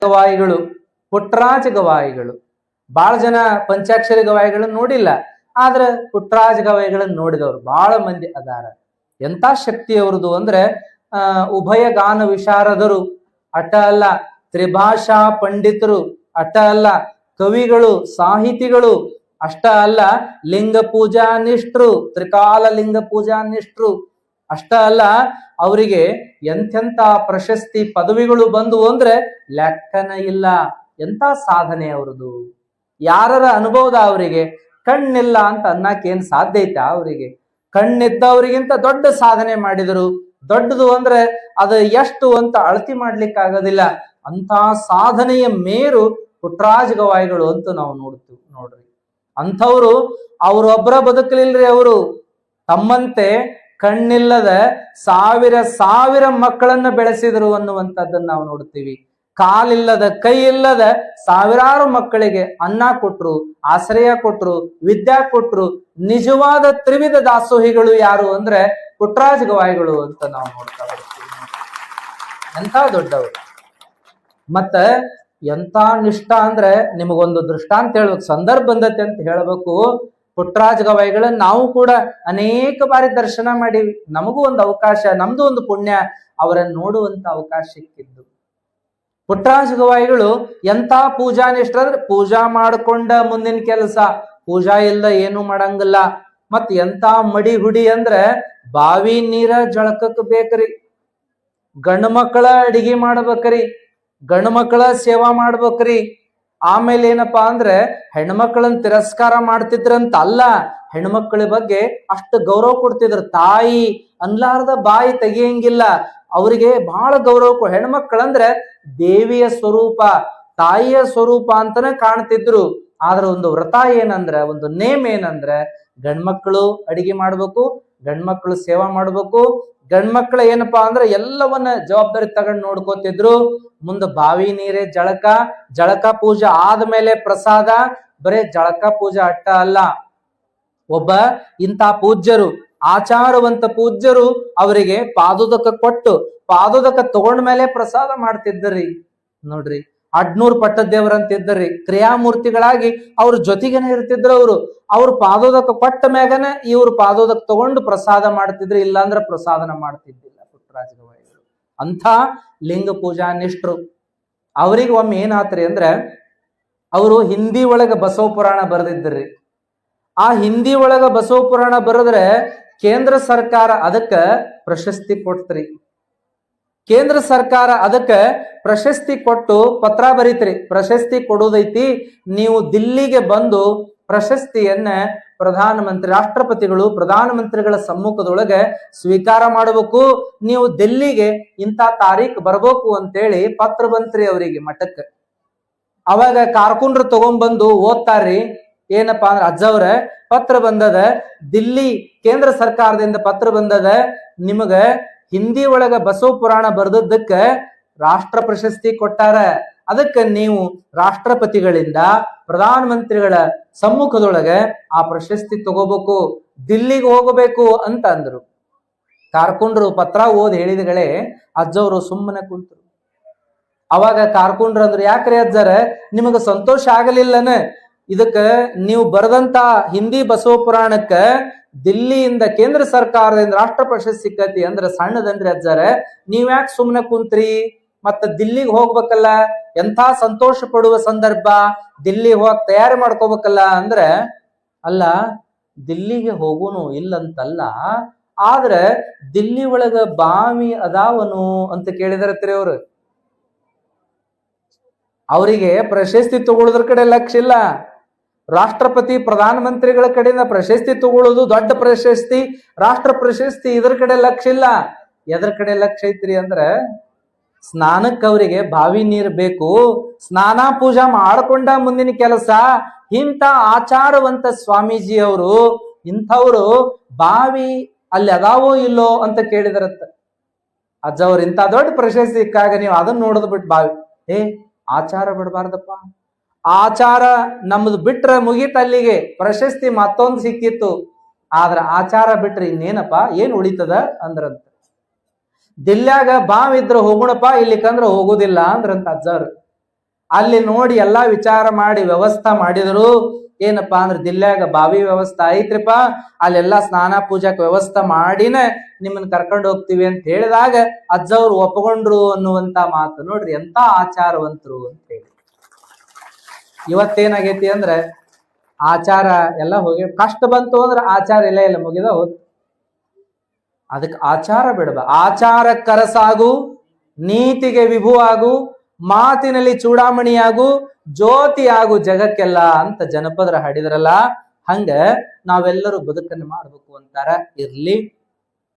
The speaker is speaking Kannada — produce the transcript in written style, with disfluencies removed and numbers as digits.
ಗವಾಯಿಗಳು, ಪುಟ್ಟರಾಜ ಗವಾಯಿಗಳು. ಬಹಳ ಜನ ಪಂಚಾಕ್ಷರಿ ಗವಾಯಿಗಳನ್ನ ನೋಡಿಲ್ಲ, ಆದ್ರೆ ಪುಟ್ಟರಾಜ ಗವಾಯಿಗಳನ್ನ ನೋಡಿದವರು ಬಹಳ ಮಂದಿ ಅದಾರ. ಎಂತ ಶಕ್ತಿ ಅವ್ರದ್ದು ಅಂದ್ರೆ ಉಭಯ ಗಾನ ವಿಶಾರದರು ಅಟ ಅಲ್ಲ, ತ್ರಿಭಾಷಾ ಪಂಡಿತರು ಅಟ ಅಲ್ಲ, ಕವಿಗಳು, ಸಾಹಿತಿಗಳು ಅಷ್ಟ ಅಲ್ಲ, ಲಿಂಗ ಪೂಜಾ ನಿಷ್ಠರು, ತ್ರಿಕಾಲ ಲಿಂಗ ಪೂಜಾ ನಿಷ್ಠರು ಅಷ್ಟ ಅಲ್ಲ, ಅವರಿಗೆ ಎಂತೆಂತ ಪ್ರಶಸ್ತಿ ಪದವಿಗಳು ಬಂದು ಅಂದ್ರೆ ಲೆಕ್ಕನ ಇಲ್ಲ. ಎಂತ ಸಾಧನೆ ಅವ್ರದ್ದು. ಯಾರರ ಅನುಭವದ ಅವರಿಗೆ ಕಣ್ಣಿಲ್ಲ ಅಂತ ಅನ್ನಕ್ಕೆ ಏನ್ ಸಾಧ್ಯ ಐತಾ? ಅವರಿಗೆ ಕಣ್ಣಿದ್ದವರಿಗಿಂತ ದೊಡ್ಡ ಸಾಧನೆ ಮಾಡಿದರು. ದೊಡ್ಡದು ಅಂದ್ರೆ ಅದು ಎಷ್ಟು ಅಂತ ಅಳತಿ ಮಾಡ್ಲಿಕ್ಕೆ ಆಗೋದಿಲ್ಲ. ಅಂತ ಸಾಧನೆಯ ಮೇರು ಪುಟ್ಟರಾಜ ಗವಾಯಿಗಳು ಅಂತ ನಾವು ನೋಡ್ತೀವಿ. ನೋಡ್ರಿ, ಅಂಥವ್ರು ಅವರೊಬ್ಬರ ಬದುಕಲಿಲ್ರಿ. ಅವರು ತಮ್ಮಂತೆ ಕಣ್ಣಿಲ್ಲದ ಸಾವಿರ ಮಕ್ಕಳನ್ನ ಬೆಳೆಸಿದರು ಅನ್ನುವಂಥದ್ದನ್ನ ನಾವು ನೋಡ್ತೀವಿ. ಕಾಲಿಲ್ಲದ, ಕೈ ಇಲ್ಲದ ಸಾವಿರಾರು ಮಕ್ಕಳಿಗೆ ಅನ್ನ ಕೊಟ್ರು, ಆಶ್ರಯ ಕೊಟ್ರು, ವಿದ್ಯಾ ಕೊಟ್ರು. ನಿಜವಾದ ತ್ರಿವಿಧ ದಾಸೋಹಿಗಳು ಯಾರು ಅಂದ್ರೆ ಪುಟ್ಟರಾಜ ಗವಾಯಿಗಳು ಅಂತ ನಾವು ನೋಡ್ತಾ ಬರ್ತೀವಿ. ಎಂಥ ದೊಡ್ಡವರು. ಮತ್ತ ಎಂಥ ನಿಷ್ಠ ಅಂದ್ರೆ ನಿಮಗೊಂದು ದೃಷ್ಟಾಂತ ಹೇಳ್ಬೇಕು, ಸಂದರ್ಭ ಬಂದತೆ ಅಂತ ಹೇಳ್ಬೇಕು. ಪುಟ್ಟರಾಜ ಗವಾಯಿಗಳನ್ನ ನಾವು ಕೂಡ ಅನೇಕ ಬಾರಿ ದರ್ಶನ ಮಾಡೀವಿ. ನಮಗೂ ಒಂದು ಅವಕಾಶ, ನಮ್ದು ಒಂದು ಪುಣ್ಯ ಅವರನ್ನು ನೋಡುವಂತ ಅವಕಾಶ ಸಿಕ್ಕಿದ್ದು. ಪುಟ್ಟರಾಜ ಗವಾಯಿಗಳು ಎಂಥ ಪೂಜಾ ನಿಷ್ಠ ಅಂದ್ರೆ ಪೂಜಾ ಮಾಡ್ಕೊಂಡ ಮುಂದಿನ ಕೆಲಸ, ಪೂಜಾ ಇಲ್ಲ ಏನು ಮಾಡಂಗಿಲ್ಲ. ಮತ್ ಎಂತ ಮಡಿ ಹುಡಿ ಅಂದ್ರೆ ಬಾವಿ ನೀರ ಜಳಕಕ್ ಬೇಕ್ರಿ, ಗಂಡು ಮಕ್ಕಳ ಅಡಿಗೆ ಮಾಡ್ಬೇಕ್ರಿ, ಗಂಡು ಮಕ್ಕಳ ಸೇವಾ ಮಾಡ್ಬೇಕ್ರಿ. ಆಮೇಲೆ ಏನಪ್ಪಾ ಅಂದ್ರೆ ಹೆಣ್ಮಕ್ಳನ್ನ ತಿರಸ್ಕಾರ ಮಾಡ್ತಿದ್ರಂತ ಅಲ್ಲ, ಹೆಣ್ಮಕ್ಳ ಬಗ್ಗೆ ಅಷ್ಟು ಗೌರವ ಕೊಡ್ತಿದ್ರು. ತಾಯಿ ಅನ್ಲಾರ್ದ ಬಾಯಿ ತೆಗಿಯಂಗಿಲ್ಲ, ಅವರಿಗೆ ಬಹಳ ಗೌರವ. ಹೆಣ್ಮಕ್ಳಂದ್ರೆ ದೇವಿಯ ಸ್ವರೂಪ, ತಾಯಿಯ ಸ್ವರೂಪ ಅಂತಾನೆ ಕಾಣ್ತಿದ್ರು. ಆದ್ರೆ ಒಂದು ವ್ರತ ಏನಂದ್ರೆ, ಒಂದು ನೇಮ್ ಏನಂದ್ರೆ ಗಂಡ್ಮಕ್ಳು ಅಡಿಗೆ ಮಾಡ್ಬೇಕು, ಗಂಡ್ಮಕ್ಳು ಸೇವಾ ಮಾಡ್ಬೇಕು. ಗಂಡ್ಮಕ್ಳ ಏನಪ್ಪಾ ಅಂದ್ರೆ ಎಲ್ಲವನ್ನ ಜವಾಬ್ದಾರಿ ತಗೊಂಡ್ ನೋಡ್ಕೋತಿದ್ರು. ಮುಂದೆ ಬಾವಿ ನೀರೇ ಜಳಕ ಪೂಜೆ ಆದ್ಮೇಲೆ ಪ್ರಸಾದ. ಬರೇ ಜಳಕ ಪೂಜೆ ಅಟ್ಟ ಅಲ್ಲ, ಒಬ್ಬ ಇಂಥ ಪೂಜ್ಯರು, ಆಚಾರವಂತ ಪೂಜ್ಯರು ಅವರಿಗೆ ಪಾದೋದಕ ಕೊಟ್ಟು ಪಾದೋದಕ ತಗೊಂಡ್ಮೇಲೆ ಪ್ರಸಾದ ಮಾಡ್ತಿದ್ದರಿ. ನೋಡ್ರಿ, ಅಡ್ನೂರ್ ಪಟ್ಟದೇವ್ರಂತ ಇದ್ದರಿ, ಕ್ರಿಯಾಮೂರ್ತಿಗಳಾಗಿ ಅವ್ರ ಜೊತೆಗೇನೆ ಇರ್ತಿದ್ರು. ಅವ್ರು ಪಾದೋದಕ ಕೊಟ್ಟ ಮ್ಯಾಗನೆ ಇವ್ರು ಪಾದೋದಕ ತಗೊಂಡು ಪ್ರಸಾದ ಮಾಡ್ತಿದ್ರು, ಇಲ್ಲಾಂದ್ರೆ ಪ್ರಸಾದನ ಮಾಡ್ತಿದ್ದಿಲ್ಲ ಪುಟ್ಟರಾಜ ಗವಾಯಿಗಳು. ಅಂಥ ಲಿಂಗ ಪೂಜಾ ನಿಷ್ಠರು. ಅವ್ರಿಗೆ ಒಮ್ಮೆ ಏನಾತ್ರಿ ಅಂದ್ರೆ, ಅವರು ಹಿಂದಿ ಒಳಗ ಬಸವ ಪುರಾಣ ಬರೆದಿದ್ರಿ. ಆ ಹಿಂದಿ ಒಳಗ ಬಸವ ಪುರಾಣ ಬರೆದ್ರೆ ಕೇಂದ್ರ ಸರ್ಕಾರ ಅದಕ್ಕ ಪ್ರಶಸ್ತಿ ಕೊಡ್ತ್ರಿ. ಕೇಂದ್ರ ಸರ್ಕಾರ ಅದಕ್ಕೆ ಪ್ರಶಸ್ತಿ ಕೊಟ್ಟು ಪತ್ರ ಬರೀತ್ರಿ, ಪ್ರಶಸ್ತಿ ಕೊಡೋದೈತಿ, ನೀವು ದಿಲ್ಲಿಗೆ ಬಂದು ಪ್ರಶಸ್ತಿಯನ್ನ ರಾಷ್ಟ್ರಪತಿಗಳು ಪ್ರಧಾನಮಂತ್ರಿಗಳ ಸಮ್ಮುಖದೊಳಗೆ ಸ್ವೀಕಾರ ಮಾಡಬೇಕು, ನೀವು ದಿಲ್ಲಿಗೆ ಇಂಥ ತಾರೀಖ್ ಬರ್ಬೇಕು ಅಂತೇಳಿ ಪತ್ರ ಬಂತ್ರಿ ಅವರಿಗೆ ಮಠಕ್ಕೆ. ಅವಾಗ ಕಾರ್ಕುಂಡ್ರು ತಗೊಂಡ್ಬಂದು ಓದ್ತಾರ್ರಿ. ಏನಪ್ಪಾ ಅಂದ್ರೆ, ಅಜ್ಜವ್ರ ಪತ್ರ ಬಂದದ, ದಿಲ್ಲಿ ಕೇಂದ್ರ ಸರ್ಕಾರದಿಂದ ಪತ್ರ ಬಂದದ, ನಿಮಗ ಹಿಂದಿ ಒಳಗ ಬಸವ ಪುರಾಣ ಬರ್ದದ್ದಕ್ಕ ರಾಷ್ಟ್ರ ಪ್ರಶಸ್ತಿ ಕೊಟ್ಟಾರ, ಅದಕ್ಕೆ ನೀವು ರಾಷ್ಟ್ರಪತಿಗಳಿಂದ ಪ್ರಧಾನ ಮಂತ್ರಿಗಳ ಸಮ್ಮುಖದೊಳಗೆ ಆ ಪ್ರಶಸ್ತಿ ತಗೋಬೇಕು, ದಿಲ್ಲಿಗೆ ಹೋಗಬೇಕು ಅಂತ ಅಂದ್ರು. ಕಾರ್ಕುಂಡ್ರು ಪತ್ರ ಓದ್ ಹೇಳಿದಗಳೇ ಅಜ್ಜವರು ಸುಮ್ಮನೆ ಕುಂತರು. ಅವಾಗ ಕಾರ್ಕುಂಡ್ರು ಅಂದ್ರು, ಯಾಕ್ರಿ ಅಜ್ಜರ ನಿಮಗ ಸಂತೋಷ ಆಗಲಿಲ್ಲನ? ಇದಕ್ಕ ನೀವು ಬರೆದಂತ ಹಿಂದಿ ಬಸವ ಪುರಾಣಕ್ಕ ದಿಲ್ಲಿಯಿಂದ ಕೇಂದ್ರ ಸರ್ಕಾರದಿಂದ ರಾಷ್ಟ್ರ ಪ್ರಶಸ್ತಿ ಸಿಕ್ಕತಿ ಅಂದ್ರೆ ಸಣ್ಣದನ್ರಿ ಅಜ್ಜಾರ, ನೀವ್ಯಾಕೆ ಸುಮ್ಮನೆ ಕುಂತ್ರಿ? ಮತ್ತ ದಿಲ್ಲಿಗೆ ಹೋಗ್ಬೇಕಲ್ಲ, ಎಂಥ ಸಂತೋಷ ಪಡುವ ಸಂದರ್ಭ, ದಿಲ್ಲಿಗೆ ಹೋಗಕ್ ತಯಾರಿ ಮಾಡ್ಕೋಬೇಕಲ್ಲ ಅಂದ್ರೆ, ಅಲ್ಲ ದಿಲ್ಲಿಗೆ ಹೋಗುನು ಇಲ್ಲಂತಲ್ಲ, ಆದ್ರೆ ದಿಲ್ಲಿ ಒಳಗ ಬಾವಿ ಅದಾವನು ಅಂತ ಕೇಳಿದಾರತ್ರಿ ಅವ್ರು. ಅವರಿಗೆ ಪ್ರಶಸ್ತಿ ತಗೊಳ್ಳೋದ್ರ ಕಡೆ ಲಕ್ಷ್ಯ ಇಲ್ಲ. ರಾಷ್ಟ್ರಪತಿ ಪ್ರಧಾನ ಮಂತ್ರಿಗಳ ಕಡೆಯಿಂದ ಪ್ರಶಸ್ತಿ ತಗೊಳ್ಳೋದು ದೊಡ್ಡ ಪ್ರಶಸ್ತಿ, ರಾಷ್ಟ್ರ ಪ್ರಶಸ್ತಿ, ಇದ್ರ ಕಡೆ ಲಕ್ಷ್ಯ ಇಲ್ಲ. ಎದ್ರ ಕಡೆ ಲಕ್ಷ್ಯ ಐತ್ರಿ ಅಂದ್ರೆ, ಸ್ನಾನಕ್ಕೆ ಅವರಿಗೆ ಬಾವಿ ನೀರು ಬೇಕು, ಸ್ನಾನ ಪೂಜಾ ಮಾಡ್ಕೊಂಡ ಮುಂದಿನ ಕೆಲಸ. ಇಂಥ ಆಚಾರವಂತ ಸ್ವಾಮೀಜಿ ಅವರು, ಇಂಥವ್ರು ಬಾವಿ ಅಲ್ಲಿ ಅದಾವೋ ಇಲ್ಲೋ ಅಂತ ಕೇಳಿದರತ್ತ. ಅಜ್ಜವ್ರು ಇಂಥ ದೊಡ್ಡ ಪ್ರಶಸ್ತಿ ಸಿಕ್ಕಾಗ ನೀವು ಅದನ್ನ ನೋಡೋದು ಬಿಟ್ಟು ಬಾವಿ, ಆಚಾರ ಬಿಡಬಾರ್ದಪ್ಪ, ಆಚಾರ ನಮ್ದು ಬಿಟ್ರೆ ಮುಗೀತ, ಅಲ್ಲಿಗೆ ಪ್ರಶಸ್ತಿ ಮತ್ತೊಂದು ಸಿಕ್ಕಿತ್ತು, ಆದ್ರ ಆಚಾರ ಬಿಟ್ರೆ ಇನ್ನೇನಪ್ಪ ಏನ್ ಉಳಿತದ ಅಂದ್ರಂತ. ದಿಲ್ಯಾಗ ಬಾವಿದ್ರ ಹೋಗೋಣಪ್ಪ, ಇಲ್ಲಿಕಂದ್ರ ಹೋಗುದಿಲ್ಲ ಅಂದ್ರಂತ ಅಜ್ಜಾರು. ಅಲ್ಲಿ ನೋಡಿ ಎಲ್ಲಾ ವಿಚಾರ ಮಾಡಿ ವ್ಯವಸ್ಥೆ ಮಾಡಿದ್ರು. ಏನಪ್ಪಾ ಅಂದ್ರೆ ದಿಲ್ಲ್ಯಾಗ ಬಾವಿ ವ್ಯವಸ್ಥೆ ಐತ್ರಿಪಾ, ಅಲ್ಲೆಲ್ಲಾ ಸ್ನಾನ ಪೂಜಾಕ್ ವ್ಯವಸ್ಥೆ ಮಾಡಿನ ನಿಮ್ಮನ್ನ ಕರ್ಕೊಂಡು ಹೋಗ್ತೀವಿ ಅಂತ ಹೇಳಿದಾಗ ಅಜ್ಜವ್ರು ಒಪ್ಕೊಂಡ್ರು ಅನ್ನುವಂತ ಮಾತು. ನೋಡ್ರಿ ಎಂತ ಆಚಾರವಂತರು ಅಂತ ಹೇಳಿ. ಇವತ್ತೇನಾಗೈತಿ ಅಂದ್ರೆ ಆಚಾರ ಎಲ್ಲ ಹೋಗಿ ಕಷ್ಟ ಬಂತು ಅಂದ್ರೆ ಆಚಾರ ಇಲ್ಲ ಮುಗಿದ ಹೋದ್. ಅದಕ್ಕೆ ಆಚಾರ ಬಿಡಬ. ಆಚಾರ ಕರಸಾಗು, ನೀತಿಗೆ ವಿಭು ಆಗು, ಮಾತಿನಲ್ಲಿ ಚೂಡಾಮಣಿಯಾಗು, ಜ್ಯೋತಿಯಾಗು ಜಗಕ್ಕೆಲ್ಲ ಅಂತ ಜನಪದರ ಹಾಡಿದ್ರಲ್ಲ. ಹಂಗ ನಾವೆಲ್ಲರೂ ಬದುಕನ್ನು ಮಾಡ್ಬೇಕು ಅಂತಾರ. ಇರ್ಲಿ.